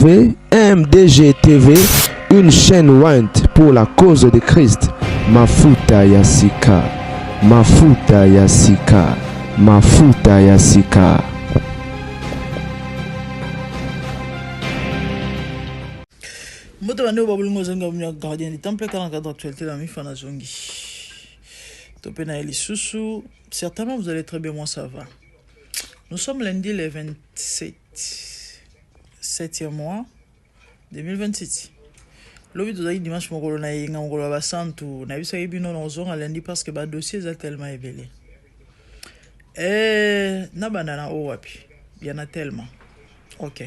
MDG TV, une chaîne Wint pour la cause de Christ. Mafuta Yasika, Mafuta Yasika, Mafuta Yasika. Moto bande babulingo zanga mnya gardien du temple quand cadre actualité la mi fana zongi. Topena elisusu, certainement vous allez très bien, moi ça va. Nous sommes lundi le 27 7e mois 2026. Le but de dimanche mokolo na yenga mokolo ba santu na bisa ebino na zonga lundi parce que ba dossier est tellement évelé. Na banana o wapi. Bien a tellement. OK.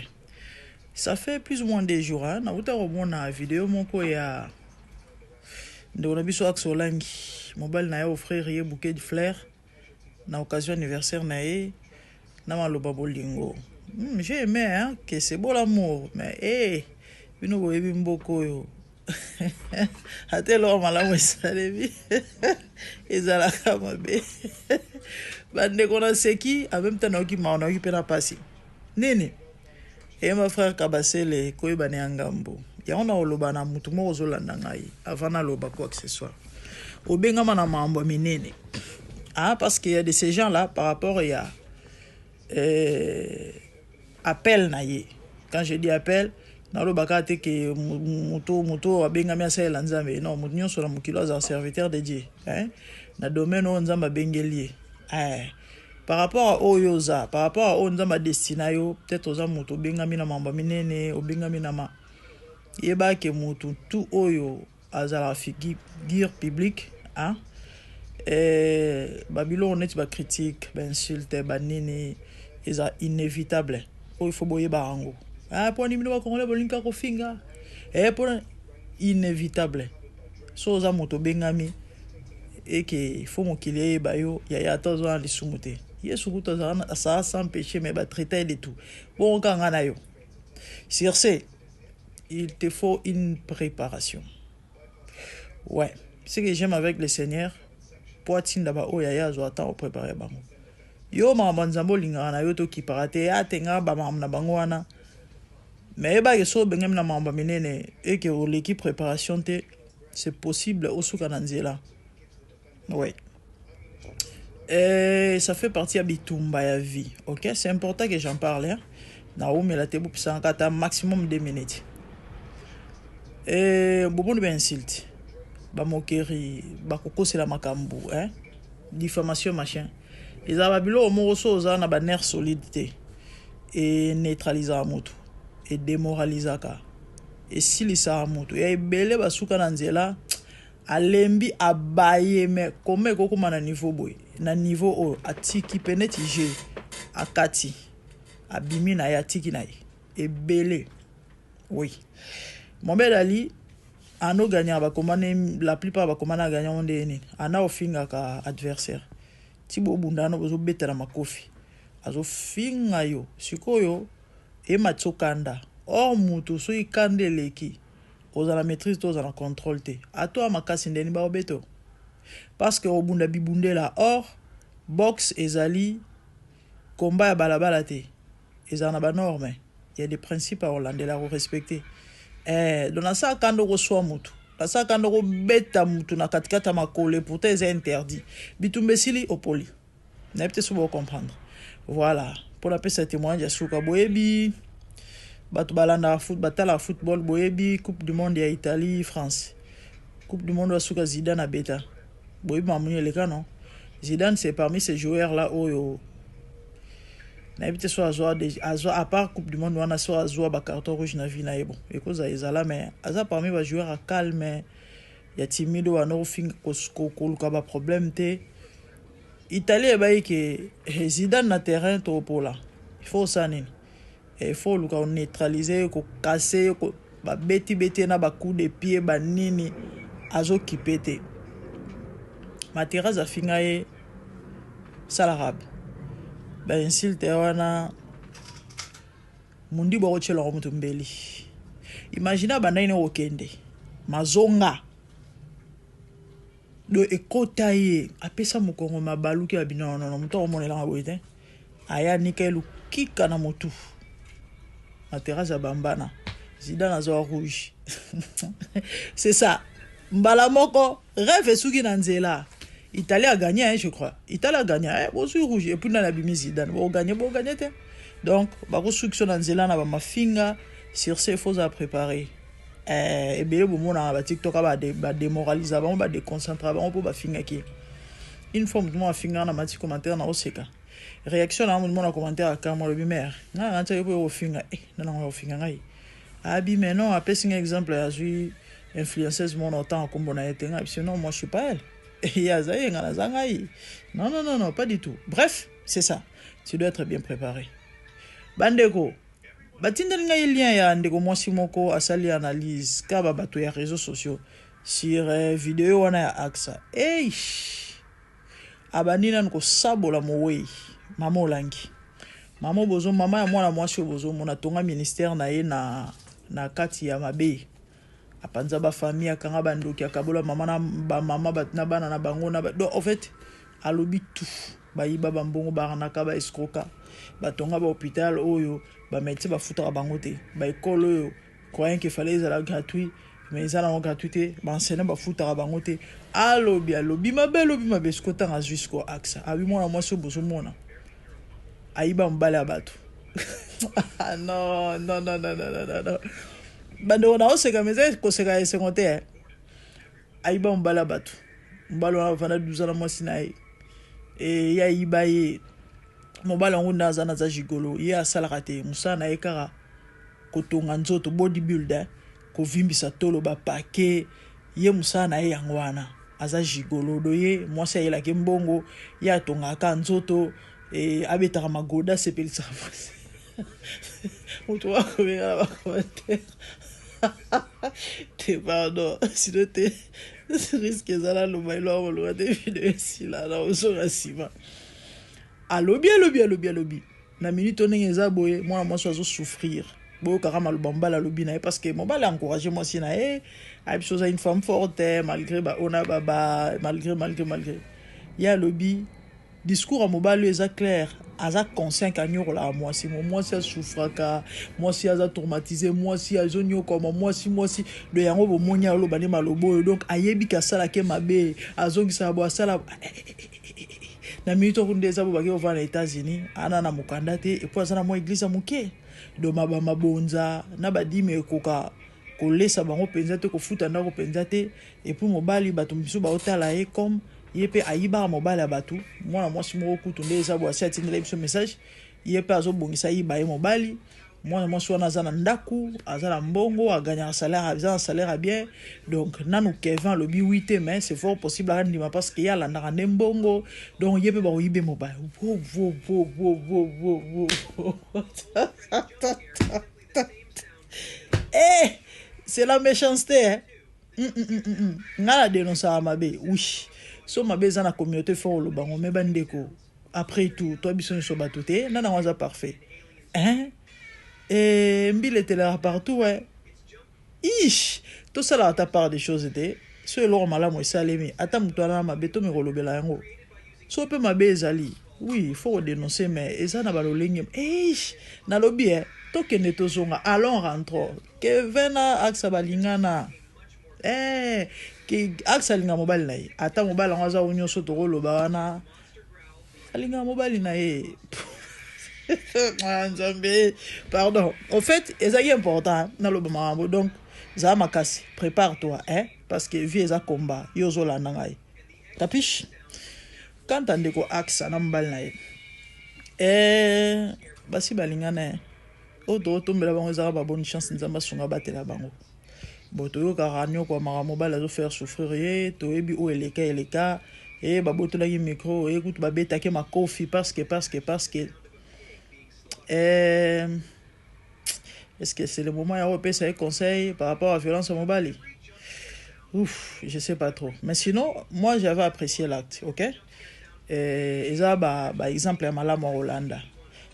Ça fait plus ou moins des jours, hein. Na uta romona vidéo moko ya de on a biso aksolangi mobile na ya offrir ye bouquet de fleurs na occasion anniversaire na ye na maloba bolingo. J'ai aimé hein que c'est beau l'amour mais bino boyebi mboko yo. Atelo malamu esalebi ezalaka mabe. Bande kona seki en même temps na oki ma na oki pena passi. Nini et mon frère Kabasele koyebane angambo ya ona oloba na mutu mo ozolanda ngai avant na loba quoi que ce soit obengama na mambo minene parce qu'il y a de ces gens là par rapport il y a appel na ye. Quand je dis appel na loba ka te ke mutu abengami asela nzambe non mutu nyonso na mukilo za serviteur de Dieu na domaine o nzamba bengelie par rapport à Oyoza, par rapport à Onzama Destinayo, peut-être aux amours, au Bengamina Mamba Minene, au Bengamina Ma. Yeba ke mutu, tout Oyo, Azala figure publique, hein. Babylone, on est critique, insulte, banini, c'est inévitable. Il faut boyer barango. Pour nous, on va bolinka kofinga. Pour inévitable. So aux amours, au Bengami, et qu'il faut mon qu'il y ait bayo, il y a tant de lisumuté. Yesu ça sans péché mais traiter de tout. Bon quand on a yo. Sur ce, il te faut une préparation. Ouais, ce que j'aime avec le Seigneur, pour atteindre d'abord oh ya zo attend préparer bango. Yo ma banzambo linga na yo to ki parate atenga ba na bango wana. Mais ba yeso bengem na mamba minene et que l'équipe préparation te c'est possible au soukananzela. Ouais. Ça fait partie à Bitumba ya vie. OK, c'est important que j'en parle hein. Na o me la tebu pisa kata maximum 2 minutes. Bobo de insulte. Ba mokeri, ba kokosela makambu hein. Diffamation machin. Les ababilo o moroso za na ba nerf solidité et neutraliser moto et démoraliser ka. Et silisa moto ya ebele basuka na nzela alembi abaye me comme kokoma na niveau boy na niveau o atiki peneti je akati abimi na ya tiki na ebele oui mon bel ali ano gagner ba komane la plupart ba komana gagner onde ni ana ofinga ka adversaire tibo bundano bozo betera makofi azo finga yo sikoyo e matsokanda or mutu so ikandeleki oza la maîtrise oza la contrôle te a toi makasi ndeni ba obeto parce que obunda bibunde la or box ezali combat ya balabala te ezana ba norme il y a des principes à Hollande la respecter dona sa kando ko so mutu la sa kando ko beta mutu na katikata makole pourtant c'est interdit bitumbesili opoli na peut-être vous comprendre voilà pour la pesa témoignage ya suka boyebi Batu balanda foot batala football boyebi coupe du monde ya Italie France coupe du monde asuka Zidane a beta boyebi mamunye leka non Zidane c'est parmi ces joueurs là oyo na ebite so azwa à part coupe du monde wana so azwa ba carton rouge na vie na yebo et cause ezala mais aza parmi ba joueurs à calme ya timide wana ofing ko ba problème te Italie ba que Zidane na terrain to pola il faut ça nini. Il faut le neutraliser, casser, beti na ba coup de pied ba nini azo kipete. Materaza fingaye salarabe. Ba insulte wana mundi bo chelo mutu mbeli. Imagina ba naine okende. Mazonga. Do ekotaye apesa mukongo mabaluki abina non muto omonela ngaboite. Aya nikelu kika na motu. Materaza bambana Zidane azo rouge. C'est ça. Mbala moko rêve suki nanzela. Italie a gagné, hein, je crois. Italie a gagné, hein, bon sur rouge et puis dans la bimi Zidane. Bon gagné. Donc bako suki na nzela na ba mafinga sur ces faut à préparer. Et bien le moment na ba TikTok ba démoraliser ba déconcentrer ba pour ba finga ki. Une fois moi finga na mati commentaire na oseka. Réaction na mon commentaire ka mo le bimer. Na nganta yo po finga na na finga ngai. Abi mais non après un exemple à suis influenceuse mon autant comme on a été sinon moi je suis pas elle. Et non, pas du tout. Bref, c'est ça. Tu dois être bien préparé. Bandeko, batinda nga lien ya ndeko mwasi moko asali analyse kaba bato ya réseaux sociaux sur vidéo wana ya AXA. Abanina nko sabola mowe mama olangi. Mama bozo mama ya mwana mwasi bozo mona tonga ministère na ye na kati ya mabe. Apanza ba famille akanga bandoki akabola mama na ba mama batina bana na bango na donc en fait alobi tout bayiba bambongo baranaka ba escroka batonga ba hôpital oyo ba médecin ba futa bango te ba école oyo croyant qu'il fallait ça gratuit mais ça na gratuité ba enseignant ba futa bango te alobi mabe skota nga jusqu'au AXA abi mona moi so bozo mona ayiba mbala bato non bando na oseka meze koseka secondaire aiba mbala batu mbalo na vana 12 ans mwasi na ye e ya iba ye mobala ngunda za na za jigolo ye asala kate musana ye kara kotonga nzoto bodybuilder ko vimbisa tolo ba pake ye musana ye yangwana aza jigolo do ye mwasi ye la kembongo ya tonga ka nzoto e abetaka magoda sepelisa mwasi mutu wako wenga ba commentaire. Pardon, si tu te risques à le bailo, on le des vidéos ici là, on sera si mal. Alobi. Na minute on est zaboé, moi je souffrir. Bon, carrément le bamba la lobby na parce que mon bal encouragé moi si na a chose à une femme forte malgré on a baba malgré. Il y a lobby discours à mobile est clair. Aza conscient qu'agnon là moi si a souffra ka moi si aza traumatisé moi si azonyo comme moi si de yango bo monya lo bani malobo donc ayebi ka sala ke mabe azongi sa bo sala na minute ko ndeza bo baki over les États-Unis ana na mukanda te et puis azana mo église muke do mabonza na badime koka ko lesa bango penza te ko futa ndako penza te et puis mobali bato biso ba otala e comme yepe ayiba mobile batu mwana mwasi moko kutu ndeza bo asi atindela biso message yepe azobongisa yiba ye mobile mwana mwasi wana aza na ndaku aza na mbongo aganya salaire bien donc nanu Kevin lobi 8 mais c'est fort possible à ndima parce que yala ndaka mbongo donc yepe ba yibe mobile c'est la méchanceté hein ngala dénoncer à mabe oui. So ma beza na communauté fort le bango me bandeko après tout toi biso so batoté nana waza parfait hein et mbile était là partout ouais tout ça là ta part des choses était so lo mala mo salemi ata muto na ma beto me kolobela yango so pe ma bezali oui il faut dénoncer mais eza na balolenge na lobby to kene to zonga allons rentrons Kevin AXA balingana ki AXA linga mobile na ye ata mobile ngaza unyo so to loba wana alinga mobile na ye Nzambe pardon en fait c'est important na loba mambo donc za makasi prépare-toi parce que vie eza combat yozo la ngai capiche quand andeko AXA na mobile na ye basi balinga na o to tombela bango za ba bonne chance nzamba sunga batela bango boto karanyo kwa mobile azo faire souffrir to ebi o eleka baboto la micro écoute babeta ke makofi parce que est-ce que c'est le moment à repérer un conseil par rapport à la violence mobile? Ouf, je sais pas trop, mais sinon moi j'avais apprécié l'acte, OK? Et ça exemple à Malama Rolanda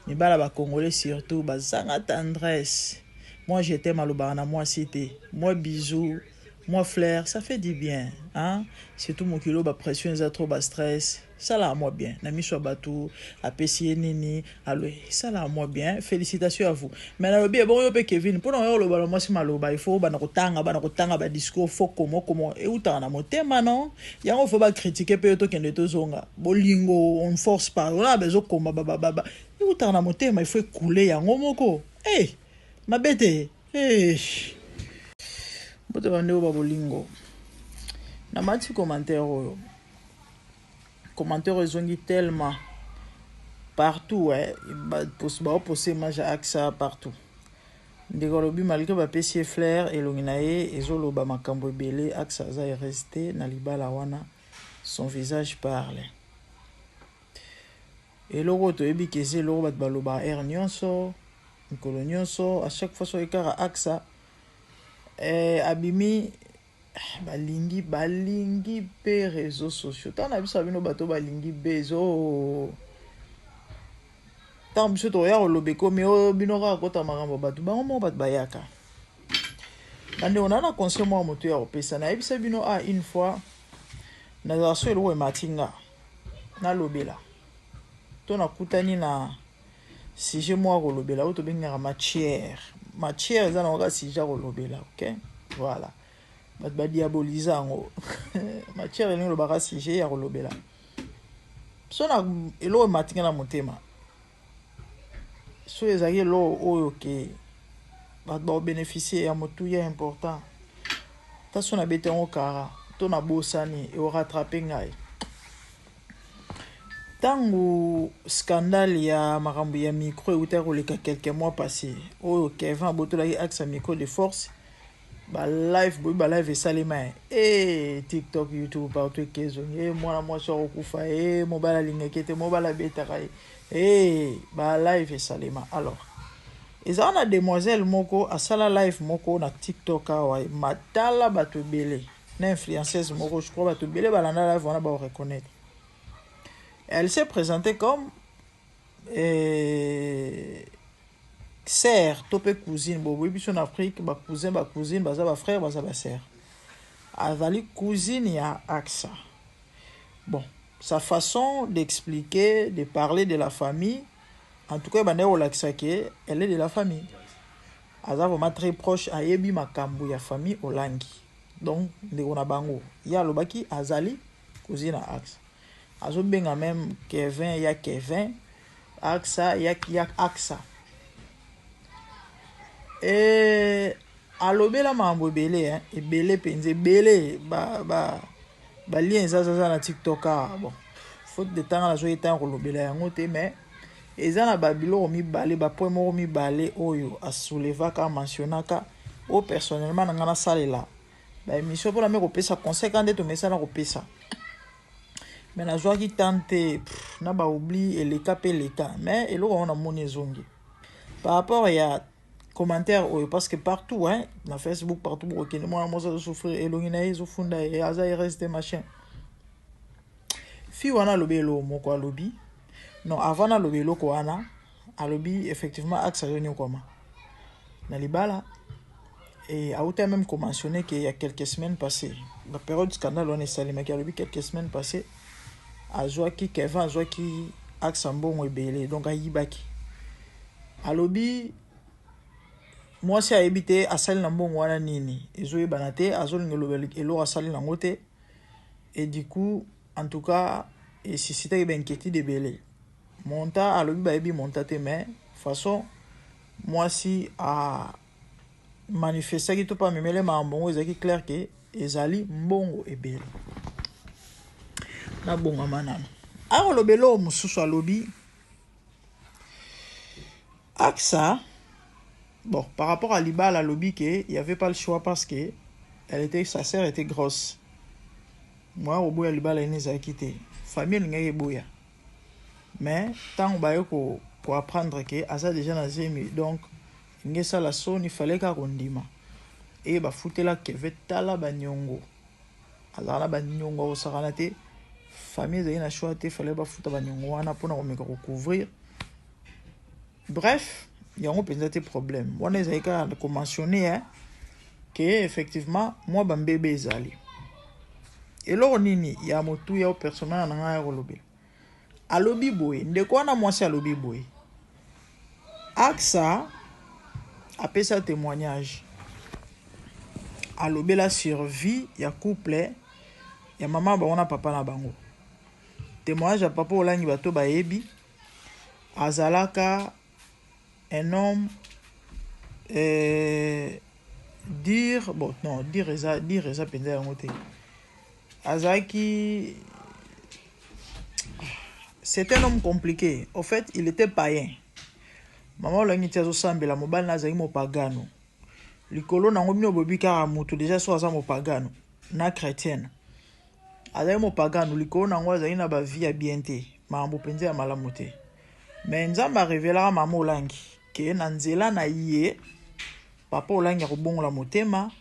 ni bala ba congolais surtout bazanga tendresse. Moi j'étais malobana moi c'était moi bisous moi flair, ça fait du bien, hein. Surtout mon kilo, ba pression, ça trop bas stress. Ça là, moi bien. Nami soit bateau, à PCA Nini, allo, ça là, moi bien. Félicitations à vous. Mais là, bien, bon, yo Kevin, pour nous, le ballon, moi, c'est malo, il faut, bah, ba discours, faut comment, et où t'en as mon thème, non? Y'a on faut pas critiquer, peut être qu'il y a des zonga. Bolingo, on force pas, on a besoin comme, et où t'en as mon thème, il faut couler, y'a un moko. Eh, ma bête, eh, bote bande ba bolingo. Na mati commentaire oyo. Commentaire ezongi tellement partout, ouais. Ba poser image AXA partout. Ndeko lobi malgré ba pesi flair elongi na ye ezoloba makambo ebele AXA za est resté na libala wana son visage parle. Eloko toyebi keze eloko bat baloba air nyonso, nkolo nyonso, à chaque fois so ekara AXA abimi balingi pe réseaux sociaux tana biso bino bato balingi bezo tant biso to ya lobeko mais bino ka kota makambo bato bango mo bato bayaka bande on a na conseil moi moto ya opesa na ebisa bino une fois na za so eloko matinga na lobela to na kutani na sujet moi ko lobela o to benga matière za na ka sujet ko lobela, OK, voilà. Ba diaboliser ngo matière elingo lo baka sujet ya kolobela so na elo matinga na motema so ezaki lo oyo ke ba bénéficier ya motu ya important ta so na bete ngo kara to na bosani e o rattraper ngai tango scandale ya makambo ya micro e uta koleka quelques mois passés oyo Kevin botola ki AXA micro de force ba live esalema TikTok, YouTube partout kezo moi so okufa mobile lingekete mobile betaka ba live esalema. Alors eza na demoiselle moko asala live moko na TikTok awa matala bato belé na influenceuse moko, je crois bato belé balanda live wana ba reconnaître. Elle s'est présentée comme sœur, topé cousine, bobo biso en Afrique, ba cousin, baza ba frère, baza ba sœur. Avali cousine ya AXA. Bon, sa façon d'expliquer, de parler de la famille, en tout cas, bande o laksake, elle est de la famille. Aza vraiment très proche a yebi makambo ya famille olangi. Donc, ndeko na bango. Ya lobaki azali cousine ya AXA. Azo benga même Kevin ya Kevin, AXA ya AXA. Alobela mambo ebele ebele penze ebele ba lien za na TikTok bon faute de temps la joie temps kolobela yango te mais eza na babilo mibale ba point moko mibale oyo asouleva ka mentionnaka o personnellement na ngana salela ba émission pour la me kopesa conseil quand to message na kopesa mais na joie qui tente na ba oubli et les cap mais eloko on a moni zongi par rapport ya commentaire parce que partout na Facebook partout OK moi ça souffrir elongina izo funda et aza reste machin fi wana lobelo moko alobi non avant na lobelo ko wana alobi effectivement AXA yoni koma na libala et a autant même mentionné qu'il y a quelques semaines passées la période du scandale on est salé mais qu'il y a quelques semaines passées a Joaki Kevin a Joaki AXA mbongo ebele donc a yibaki alobi moi si a habité à salle mbongo wana nini ezoye banate azolinga lobeli elo a salle ngote et du coup en tout cas et si c'était ben inquiétude de belé monta alobi ba ebi monta te mais façon moi si a manifester ki to pas memele ma mbongo ezaki clair que ezali mbongo ebele na bonga manana a lobelo mususu alobi AXA. Bon, par rapport à Libala lobby, il n'y avait pas le choix parce que sa sœur était grosse. Moi, au bout de Libala, elle a quitté. Famille, elle n'a pas. Mais, tant qu'on pour apprendre que Asa déjà n'a zemi. Donc, il ça la sonne, il fallait qu'on dise. Et bah, foutait la keve tala banyongo. Alors là, banyongo au saranate. Famille, elle a choisi, il fallait pas foutre banyongo. On a pour nous recouvrir. Bref. Il y a un petit problème. On a mentionné que effectivement moi bambebe ezali eloko nini ya motu ya personnel na nga ya kolobi alobi boye ndeko wana mwasi alobi boye AXA apesa témoignage alobi la survie ya couple ya mama bango na papa na bango témoignage ya papa olangi bato bayebi azalaka un homme dire ça penza yango te azaki c'est un homme compliqué au fait il était païen maman olangi ti azosambela mobali na azali mopagano likolo nango bino bobi kaka moto déjà so aza mopagano na chrétienne azali mopagano likolo nango azali na bavie ya bien te makambo mpenza ya malamu te mais nzambe arevelaka mama olangi ke na nzela na ye papa olangi akobongola motema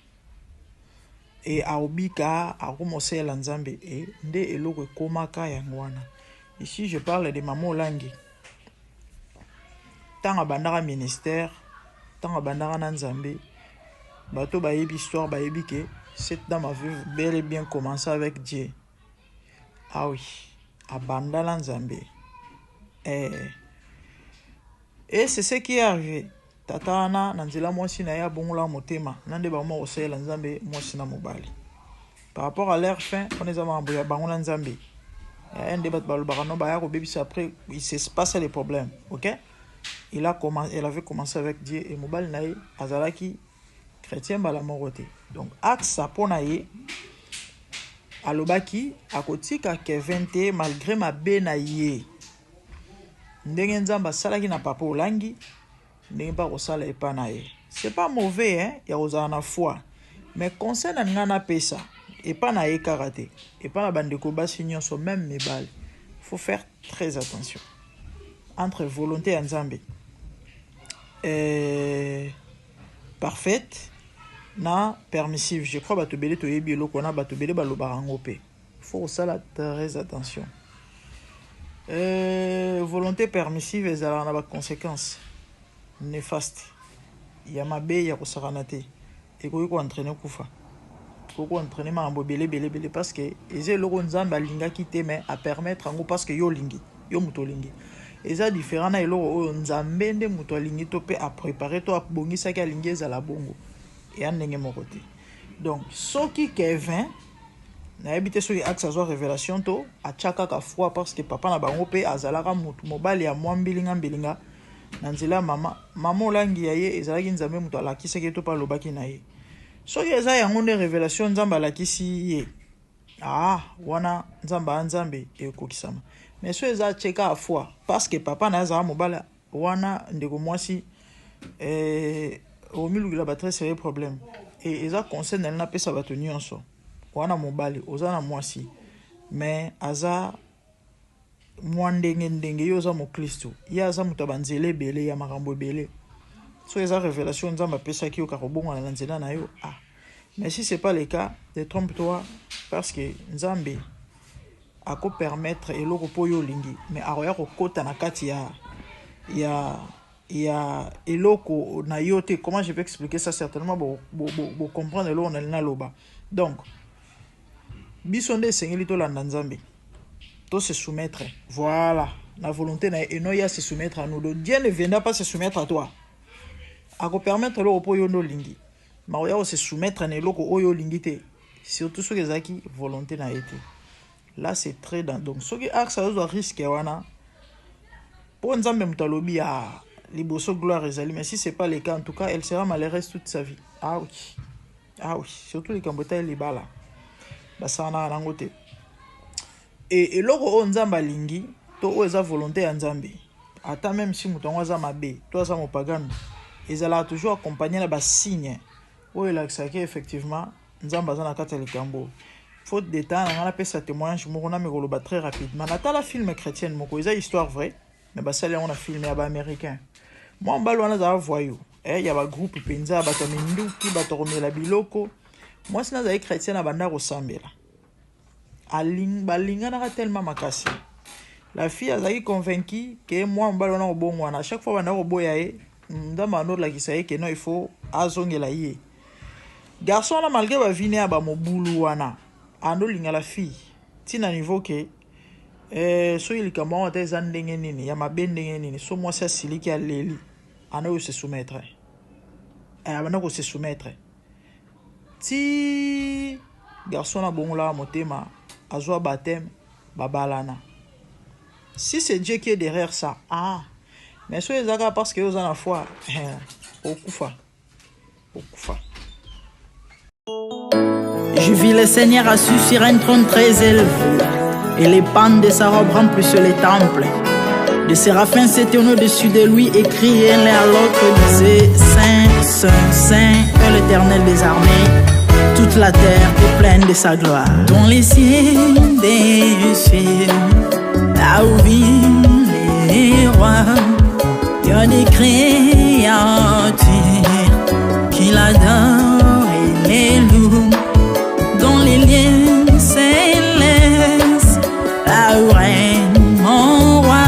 e aobika akomosela nzambe e nde eloko ekomaka yango wana. Ici je parle de mama olangi tanga bandaka ministère tanga bandaka na nzambe bato bayebi histoire bayebi ke cette dame avait bel et bien commencé avec Dieu. Ah oui, abanda na nzambe et c'est ce qui est arrivé. Tata wana na nzela mwasi na ya bongola motema nande ba mo osela nzambe mwasi na mobali. Par rapport à leur fin, on est à ya bango na nzambe. Un débat balobaka no ba ya ko bebisa après il se passe les problèmes, OK? Elle avait commencé avec Dieu et mobali na ye azalaki chrétien bala morote. Donc AXA pona ye alobaki akotika Kevin te malgré ma na ye. Ndenge nzamba salaki na papa olangi ndenge pa kosala epa na ye. C'est pas mauvais hein, ya ozala na foi. Mais conseil na nga na pesa epa na ye karaté. Epa na bandeko basi nyonso même mibale. Faut faire très attention. Entre volonté et nzambe. Parfaite na permissive. Je crois bato bele to yebi eloko na bato bele balobaka ngo pe. Faut osala très attention. Volonté permissive ezala na ba conséquences néfastes. Ya mabe ya kosakana te. Ekoki ko entraîner kufa. Koko entraîner mambo bele parce que eze loko nzamba lingaki te mais à permettre ngo parce que yo lingi yo muto lingi. Eza différent na eloko oyo nzambe nde muto lingi to pe a préparer to abongisa ka lingi ezala bongo. Et ndenge moko te. Donc soki Kevin na habité sur AXA zo révélation to a chaka ka foi parce que papa na bango pe azalaka mutu mobali ya mwambilinga mbilinga na nzela mama olangi ya ye ezalaki nzambe mutu alakisaki to pa lobaki na ye. Soki eza yango nde révélation nzambe alakisi ye wana nzambe ekokisama. Mais so eza cheka a foi parce que papa na azala mobali wana ndeko mwasi omilugila ba très sérieux problème et eza conseil na pesa bato nyonso wana mobali oza na mwasi mais aza ndenge yo za mo Kristo ya aza muta banzele bele ya makambo bele so eza révélation nzamba pesa ki oka kobonga na nzela na yo mais si c'est pas le cas détrompe-toi parce que nzambe ako permettre eloko po yo lingi mais aroya ko kota na kati ya eloko na yo te. Comment je vais expliquer ça certainement bo comprendre eloko na loba. Donc biso nde sengeli to landa nzambe to se soumettre, voilà la volonté na eno ya se soumettre à nous. Dieu ne viendra pas se soumettre à toi ako permettre eloko po yo no lingi ma oya se soumettre na eloko oyo lingi te surtout ceux qui volonté na été là c'est très dans. Donc ceux qui AXA doit risquer wana pour nzambe mutalobi ya liboso gloire ezali, mais si c'est pas le cas en tout cas elle sera malheureuse toute sa vie. Ah oui surtout les kambota et les bala basana nango te et eloko o nzamba lingi to o eza volonté ya nzambe ata même si mutongo aza mabe to aza mopagano ezala toujours accompagné na ba signe o elakisaki effectivement nzamba aza na kati ya likambo. Faute d'état na ngana pesa témoignage moko na mikoloba très rapidement nata la film chrétienne moko eza histoire vraie mais basali on a filmé ya ba américain moi mbalo wana za voyou ya ba groupe penza bato minduki bato komela biloko moi sina za chrétien na banda kosambela balingana tellement makasi. La fille a convaincu que moi mbalo na obongo na chaque fois banda koboya ndama no la kisaye que non il faut azongela ye garçon là malgré va venir à ba mobulu wana ando linga la fille tina niveau que so il kama des andenge nini ya mabendenge nini so moi ça siliki ya leli ana se soumettre abana ko se soumettre ti garçon na bongola motema azwa baptême babalana. Si c'est Dieu qui est derrière ça, mais so ezaka parce que vous en a foi okufa. Je vis le Seigneur assis sur un trône très élevé, et les pans de sa robe remplissent les temples. Des séraphins s'étaient au-dessus de lui et criaient l'un à l'autre, disaient Saint, Saint, Saint est l'Éternel des armées. Toute la terre est pleine de sa gloire. Dans les cieux des cieux, là où vivent les rois, il y a des créatures qui l'adorent et les louent. Dans les lieux célestes, là où règne mon roi,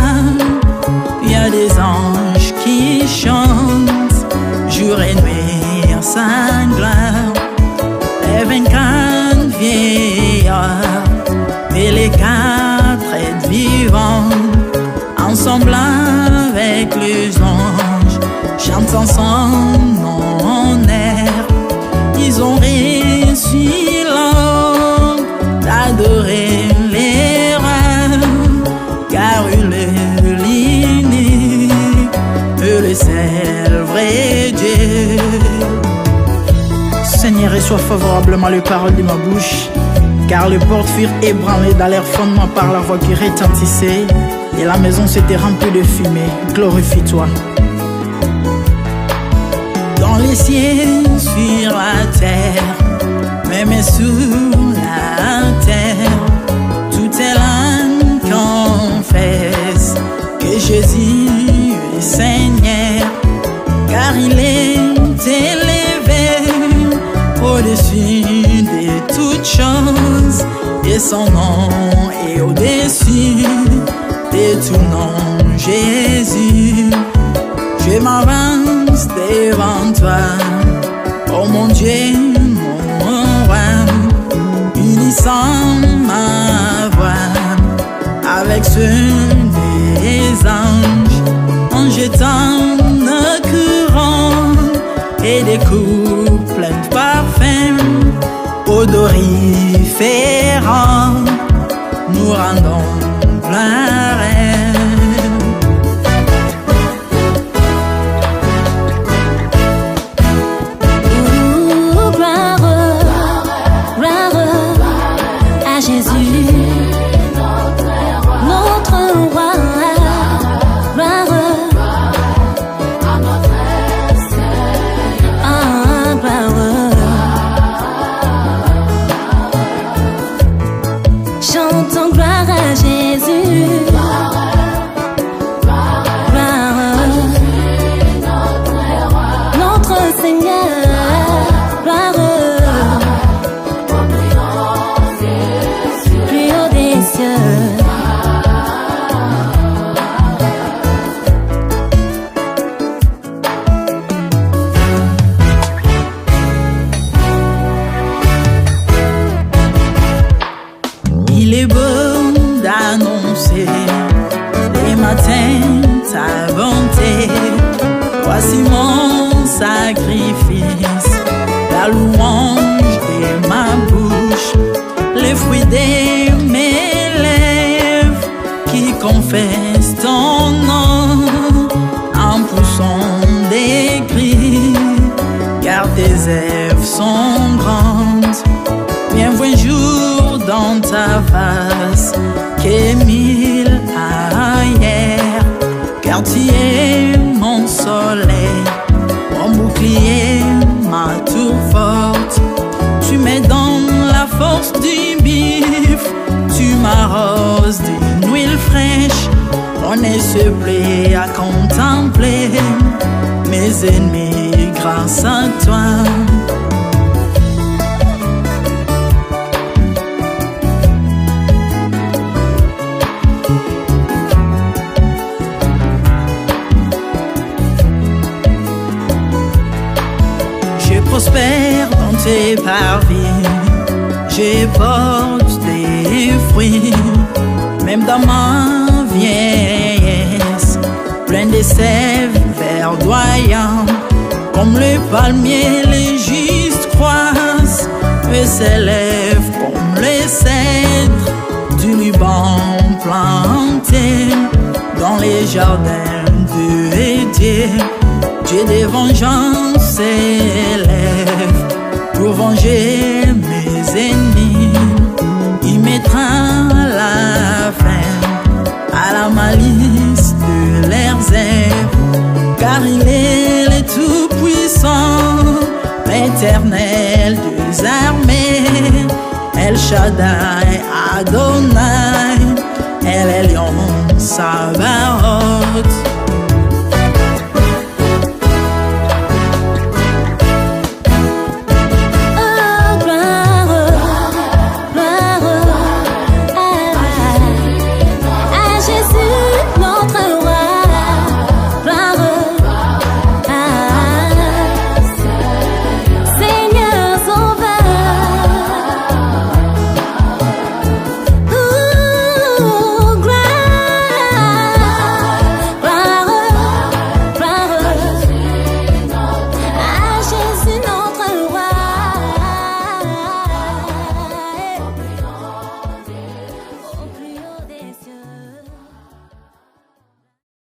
il y a des anges qui chantent jour et nuit en sa gloire. Les 24 vieillards et les 4 êtres vivants, ensemble avec les anges, chantent son nom en air. Ils ont réussi l'ordre d'adorer les rois, car il est l'unique, le seul vrai Dieu. Seigneur, reçois favorablement les paroles de ma bouche, car les portes furent ébranlées dans leur fondement par la voix qui retentissait, et la maison s'était remplie de fumée. Glorifie-toi. Dans les cieux, sur la terre, même sous la terre, toute langue confesse que Jésus est Seigneur, car il est élevé au-dessus de toutes choses, et son nom est au-dessus de tout nom. Jésus, je m'avance devant toi, oh mon Dieu, mon roi, unissant ma voix avec ceux des anges, en jetant nos couronnes et des coupes pleines de parfums odoriférants, nous rendons gloire. Chantons gloire à Jésus. Voici mon sacrifice, la louange de ma bouche, les fruits de mes lèvres qui confessent ton nom en poussant des cris, car tes œuvres sont grandes. Bienvenue jour dans ta face, que mille ailleurs, car tu es mon soleil, mon bouclier, ma tour forte. Tu me donnes la force du bif, tu m'arroses d'une huile fraîche. On ne se plaît à contempler mes ennemis grâce à toi. prospère dans tes parvis. Je porte des fruits, même dans ma vieillesse, plein de sève verdoyant. Comme le palmier, les justes croissent et s'élèvent comme les cèdres du Liban planté dans les jardins de Dieu. Dieu de vengeance s'élève pour venger mes ennemis. Il mettra la fin à la malice de leurs œuvres, car il est le Tout-Puissant, l'Éternel des armées, El Shaddai Adonai, El Elyon Sabaoth.